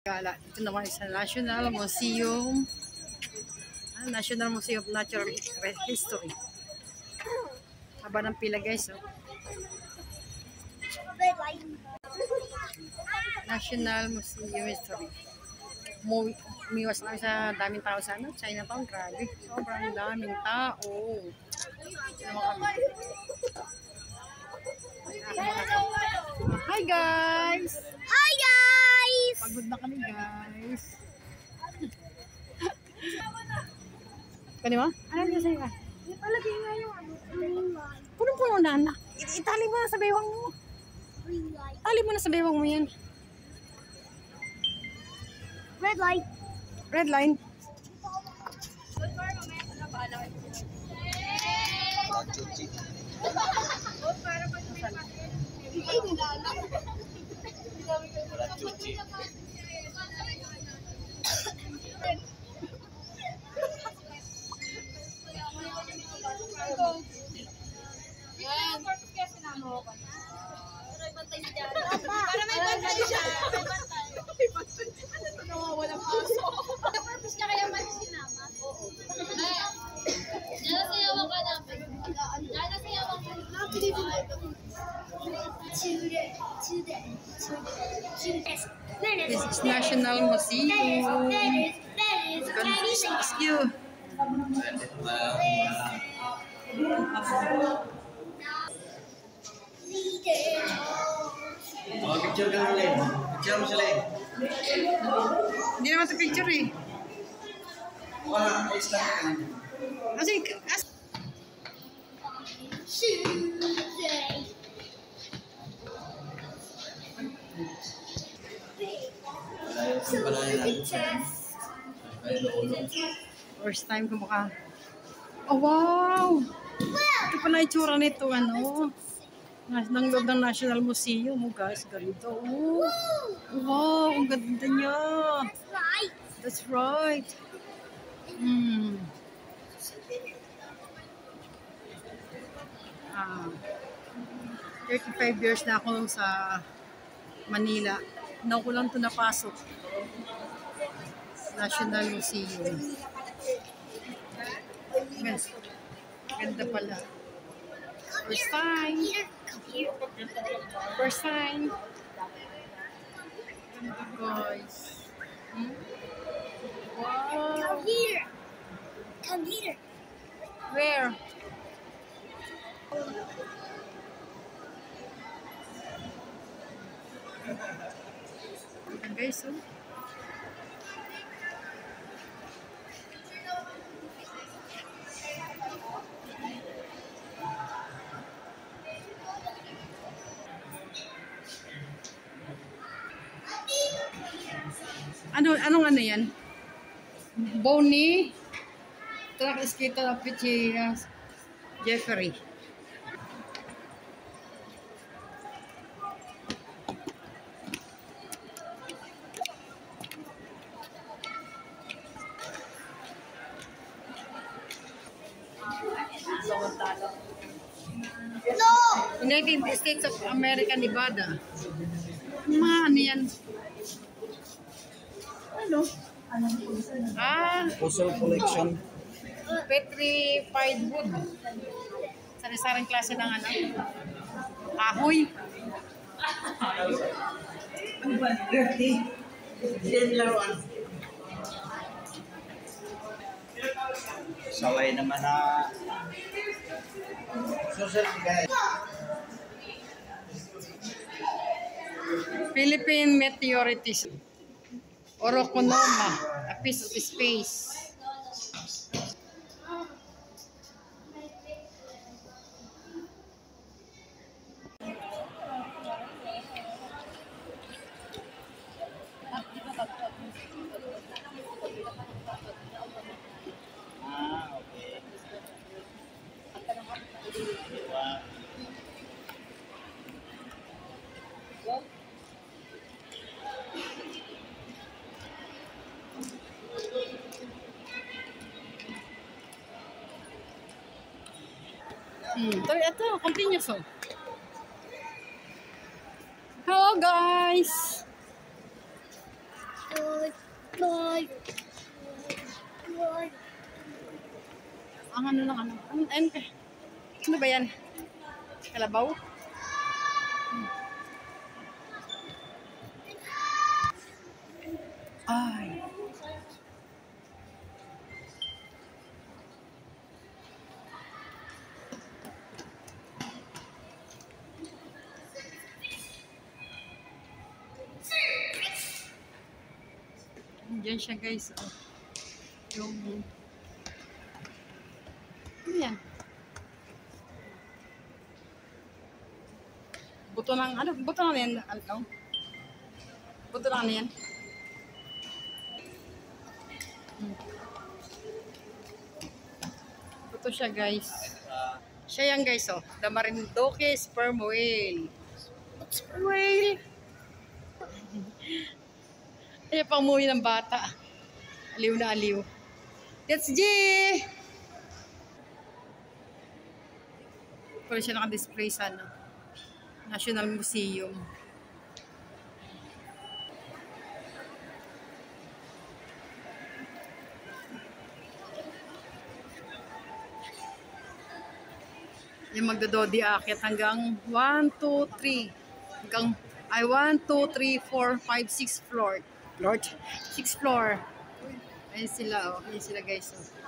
Gala. Ito naman sa National Museum. National Museum of Natural History. Haba ng pila guys. Oh. National Museum History. Umiwas kami sa daming tao sa Chinatown. Grabe. Sobrang daming tao. Hi guys! Hi guys! Pagod na kami guys. Kanima? Ano niya sa'yo? Palagay nga yung Punong-puno na anak. Itali mo na sa bewang mo. Itali mo na sa bewang mo yan. Red light. Red line. Para may bantay siya. May bantay. Nawawalang aso. Purpose niya kaya man sinama. Oo. Diyan na sayawan ka namin. Diyan na sayawan ka namin. This is National Museum. Excuse you. Oh, picture ka na lang. Picture mo sila eh. Hindi naman sa picture eh. Wala, i-start ka lang. Kasi, first time ko Oh wow! Ito pa na itsura nito, ano? Nang loob ng National Museum, oh guys, ganito. Oh. Wow, ang ganda niya. That's right. 35 years na ako sa Manila. Now ko lang ito napasok. National Museum. Ganda pala. First time. First time. Ganda guys. Wow. Come here. Come here. Where? Guys, oh. Anong ano yan? Bonnie Track Skater of Jeffrey. United States of America, Nevada. Mga ano yan? Ano? Fossil collection. Petrified wood. Sari-saring klase ng ano? Kahoy. Saway naman na social guys. Philippine meteorites. Orokonoma, a piece of space. Ito, continuous oh. Hello guys! Ang ano lang ano. Ano ba yan? Kalabaw? Ay. Diyan siya guys. Oh. Yung... Ano yan? Buto ng ano? Buto ng yan? Ano? Buto ng ano yan? Buto siya guys. Siya yan guys oh. The Marinduque sperm whale. Sperm whale. Ay, panguwi ng bata. Aliw na aliw. That's G! Pero siya naka-display sa National Museum. Yung magdododi akit hanggang 1, 2, 3. Hanggang, 1, 2, 3, 4, 5, 6 floor. Lord, 6th floor. Ayun sila, oh. Ayun sila guys, oh.